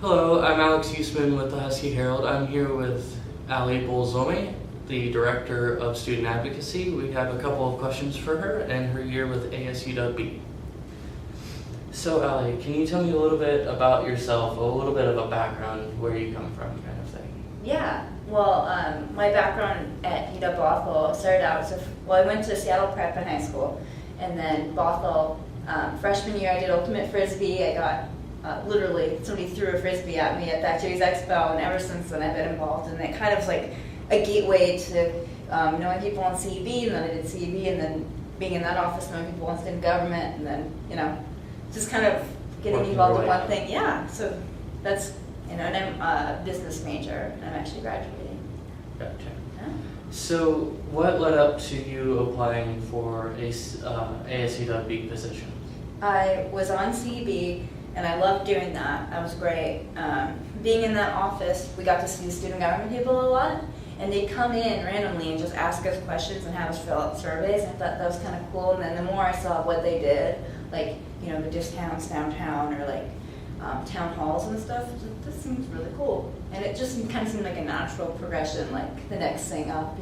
Hello, I'm Alex Eastman with the Husky Herald. I'm here with Ali Bulzomi, the Director of Student Advocacy. We have a couple of questions for her and her year with ASUW. So Ali, can you tell me a little bit about yourself, a little bit of a background, where you come from, kind of thing? Yeah, well, my background at UW-Bothell started out I went to Seattle Prep in high school, and then Bothell, freshman year I did Ultimate Frisbee. I got literally, somebody threw a Frisbee at me at that Jerry's Expo, and ever since then I've been involved, and it kind of was like a gateway to knowing people on CEB, and then I did CEB, and then being in that office, knowing people on student government, and then, just kind of getting Working involved your in way one up. thing. Yeah, so that's, and I'm a business major, and I'm actually graduating. Gotcha. Yeah. So what led up to you applying for a ASUW position? I was on CEB, and I loved doing that. That was great. Being in that office, we got to see the student government people a lot, and they'd come in randomly and just ask us questions and have us fill out surveys. I thought that was kind of cool, and then the more I saw what they did, like, the discounts downtown or like town halls and stuff, this seems really cool. And it just kind of seemed like a natural progression, like the next thing up,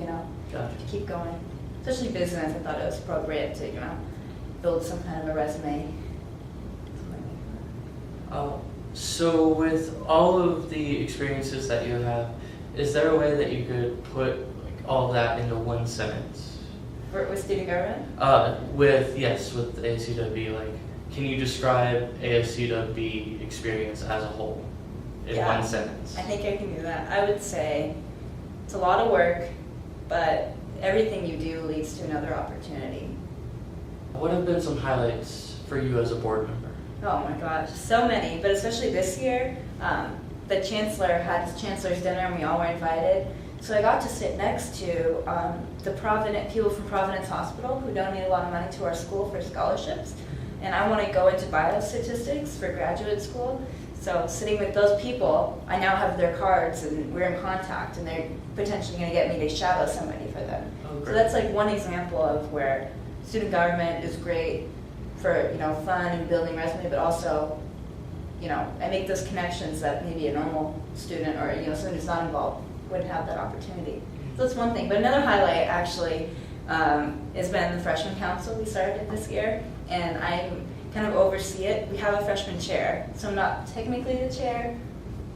Gotcha. to keep going. Especially business, I thought it was appropriate to, build some kind of a resume. So with all of the experiences that you have, is there a way that you could put all of that into one sentence? With student government? With the ASUW, can you describe ASUW experience as a whole in Yeah. one sentence? I think I can do that. I would say it's a lot of work, but everything you do leads to another opportunity. What have been some highlights for you as a board member? Oh my gosh, so many, but especially this year, the chancellor had his chancellor's dinner and we all were invited. So I got to sit next to the people from Providence Hospital who donate a lot of money to our school for scholarships. And I want to go into biostatistics for graduate school. So sitting with those people, I now have their cards and we're in contact, and they're potentially going to get me to shadow somebody for them. Oh, So great. that's like one example of where student government is great for fun and building resume, but also I make those connections that maybe a normal student or someone who's not involved wouldn't have that opportunity. So that's one thing. But another highlight actually has been the freshman council we started this year, and I kind of oversee it. We have a freshman chair, so I'm not technically the chair,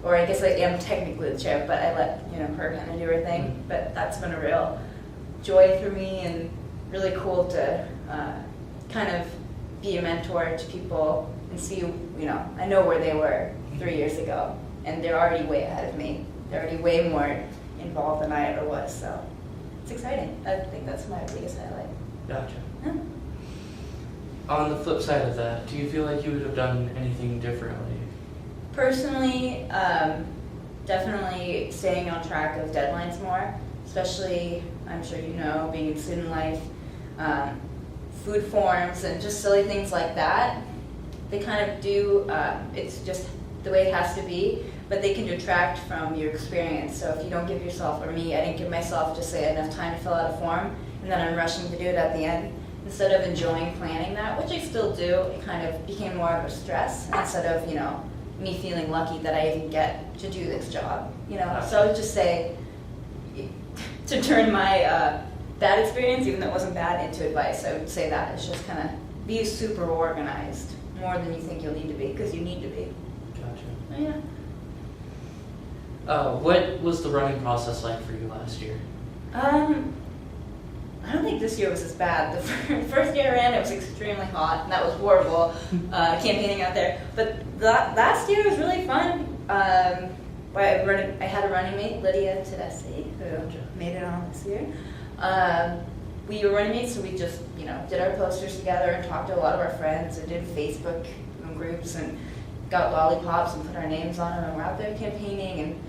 or I guess I am technically the chair, but I let her kind of do her thing. But that's been a real joy for me and really cool to kind of be a mentor to people and see, I know where they were 3 years ago, and they're already way ahead of me. They're already way more involved than I ever was, so it's exciting. I think that's my biggest highlight. Gotcha. Yeah. On the flip side of that, do you feel like you would have done anything differently? Personally, definitely staying on track of deadlines more, especially, I'm sure being in student life, food forms and just silly things like that. They kind of do, it's just the way it has to be, but they can detract from your experience. So if you don't give yourself, or me, I didn't give myself just say enough time to fill out a form, and then I'm rushing to do it at the end. Instead of enjoying planning that, which I still do, it kind of became more of a stress instead of, me feeling lucky that I even get to do this job. So I would just say to turn my bad experience, even though it wasn't bad, into advice. I would say that it's just kind of be super organized, more than you think you'll need to be, because you need to be. Gotcha. Yeah. What was the running process like for you last year? I don't think this year was as bad. The first year I ran, it was extremely hot, and that was horrible, campaigning out there. But last year was really fun. I had a running mate, Lydia Tedeschi, who made it on this year. We were running mates, so we just, did our posters together and talked to a lot of our friends and did Facebook groups and got lollipops and put our names on them, and we're out there campaigning and,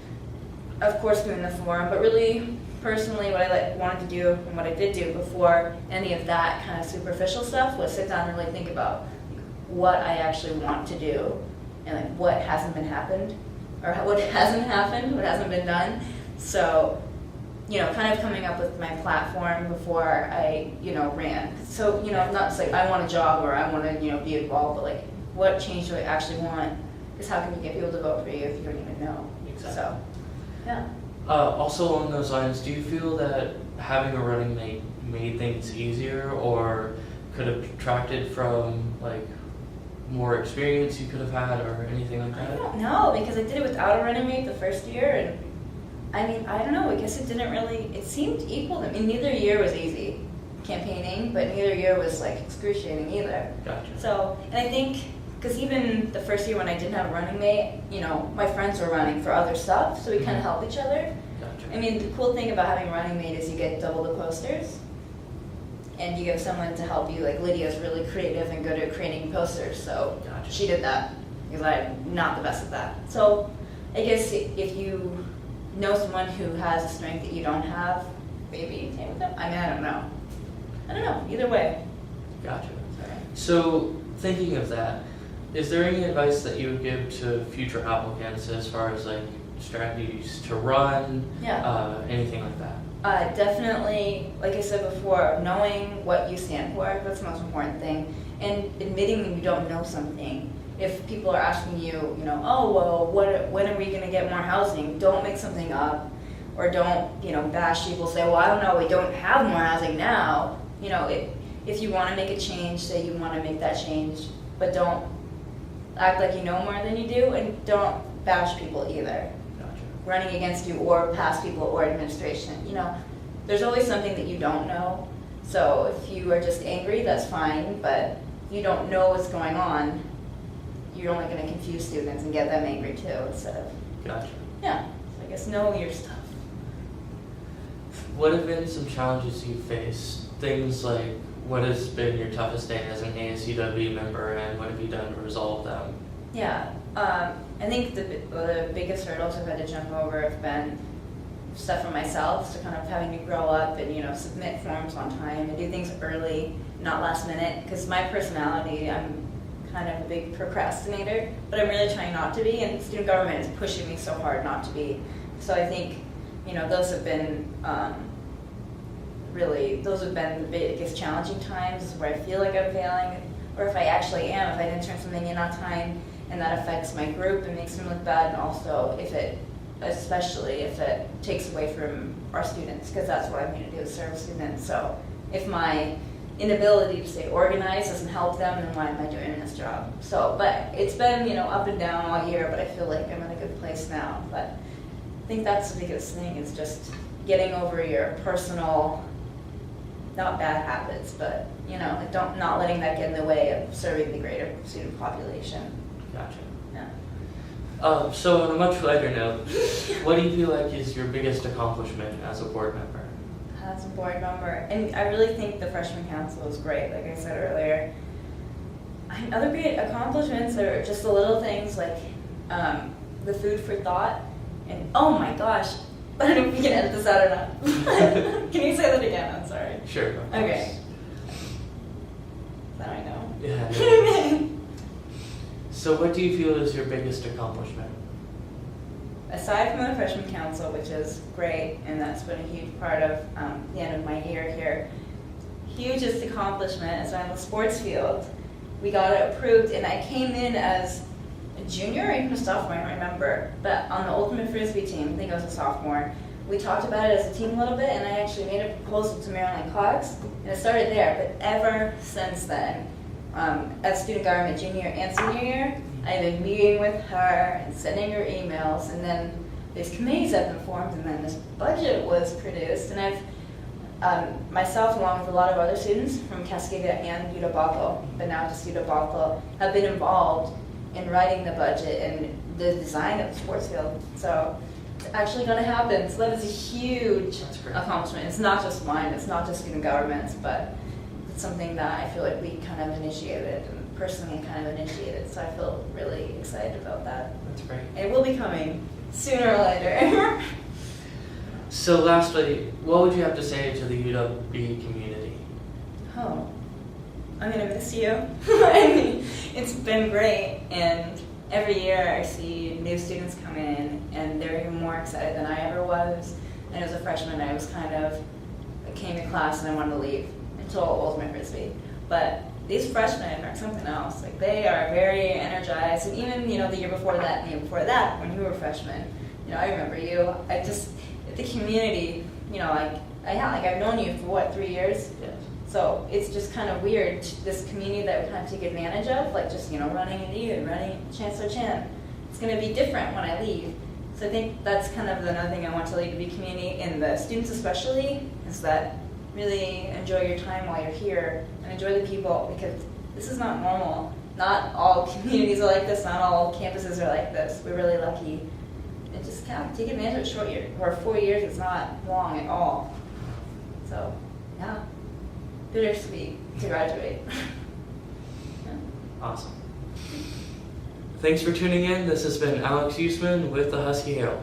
of course, doing the forum. But really, personally, what I wanted to do and what I did do before any of that kind of superficial stuff was sit down and really think about what I actually want to do and what hasn't been happened, or what hasn't been done. So kind of coming up with my platform before I, ran. So, not just like I want a job or I want to, be involved, but like what change do I actually want? Because how can you get people to vote for you if you don't even know? Exactly. So, yeah. Also along those lines, do you feel that having a running mate made things easier, or could have detracted from like more experience you could have had, or anything like I that? don't know, because I did it without a running mate the first year, and I mean, I don't know, I guess it didn't really, it seemed equal to me. Neither year was easy campaigning, but neither year was like excruciating either. Gotcha. So, and I think, because even the first year when I didn't have a running mate, you know, my friends were running for other stuff, so we kind of helped each other. Gotcha. I mean, the cool thing about having a running mate is you get double the posters, and you get someone to help you. Like Lydia's really creative and good at creating posters, so Gotcha. she did that, because I'm not the best at that. So I guess if you know someone who has a strength that you don't have, maybe take with them. I mean, I don't know. Either way. Gotcha. Sorry. So, thinking of that, is there any advice that you would give to future applicants as far as like strategies to run, Yeah. anything like that? Definitely, like I said before, knowing what you stand for, that's the most important thing. And admitting when you don't know something. If people are asking you, you know, oh, well, when are we going to get more housing? Don't make something up. Or don't, you know, bash people, say, well, I don't know, we don't have more housing now. You know, if you want to make a change, say you want to make that change, but don't act like you know more than you do, and don't bash people either. Gotcha. Running against you or past people or administration. You know, there's always something that you don't know. So if you are just angry, that's fine, but if you don't know what's going on, you're only going to confuse students and get them angry too, instead of, Gotcha. yeah. So I guess know your stuff. What have been some challenges you faced? Things like, what has been your toughest day as an ASUW member, and what have you done to resolve them? Yeah, I think the biggest hurdles I've had to jump over have been stuff for myself, so kind of having to grow up and, you know, submit forms on time and do things early, not last minute, because my personality, I'm kind of a big procrastinator, but I'm really trying not to be, and student government is pushing me so hard not to be. So I think, you know, those have been the biggest challenging times, where I feel like I'm failing, or if I actually am, if I didn't turn something in on time, and that affects my group and makes them look bad, and also especially if it takes away from our students, because that's what I'm here to do, is serve students. So if my inability to stay organized doesn't help them, then why am I doing this job? So, but it's been, you know, up and down all year, but I feel like I'm in a good place now. But I think that's the biggest thing, is just getting over your personal, not bad habits, but, you know, not letting that get in the way of serving the greater student population. Gotcha. Yeah. So on a much lighter note, what do you feel like is your biggest accomplishment as a board member? As a board member, and I really think the freshman council is great, like I said earlier. Other great accomplishments are just the little things like the food for thought, and oh my gosh, I don't know if we can edit this out or not. Can you say that again? I'm sorry. Sure. Of course. Okay. That I know. Yeah. So what do you feel is your biggest accomplishment? Aside from the freshman council, which is great, and that's been a huge part of the end of my year here, hugest accomplishment is on the sports field. We got it approved, and I came in as a junior or even a sophomore, I don't remember, but on the ultimate frisbee team, I think I was a sophomore. We talked about it as a team a little bit, and I actually made a proposal to Marilyn Cox, and it started there. But ever since then, as student government junior and senior year, I've been meeting with her and sending her emails, and then these committees have been formed, and then this budget was produced, and I've myself, along with a lot of other students from Cascada and UW, but now just UW, have been involved in writing the budget and the design of the sports field. So it's actually going to happen. So that is a huge accomplishment. It's not just mine, it's not just student governments, but it's something that I feel like we kind of initiated, and personally kind of initiated. So I feel really excited about that. That's great. And it will be coming sooner or later. So lastly, what would you have to say to the UW community? Oh, I'm gonna miss you. I mean, it's been great, and every year I see new students come in, and they're even more excited than I ever was. And as a freshman, I came to class and I wanted to leave until Ultimate Frisbee. But these freshmen are something else. Like they are very energized, and even the year before that, and the year before that, when you were freshmen, I remember you. I just the community, I've known you for what, 3 years? Yes. So it's just kind of weird, this community that we kind of take advantage of, like just running into you and running Chancellor Chan. It's going to be different when I leave. So I think that's kind of another thing I want to leave the community, and the students especially, is that really enjoy your time while you're here and enjoy the people, because this is not normal. Not all communities are like this, not all campuses are like this. We're really lucky. And just kind of take advantage of a short year, or 4 years is not long at all. So, yeah, bittersweet to graduate. Yeah. Awesome. Thanks for tuning in. This has been Alex Usman with the Husky Herald.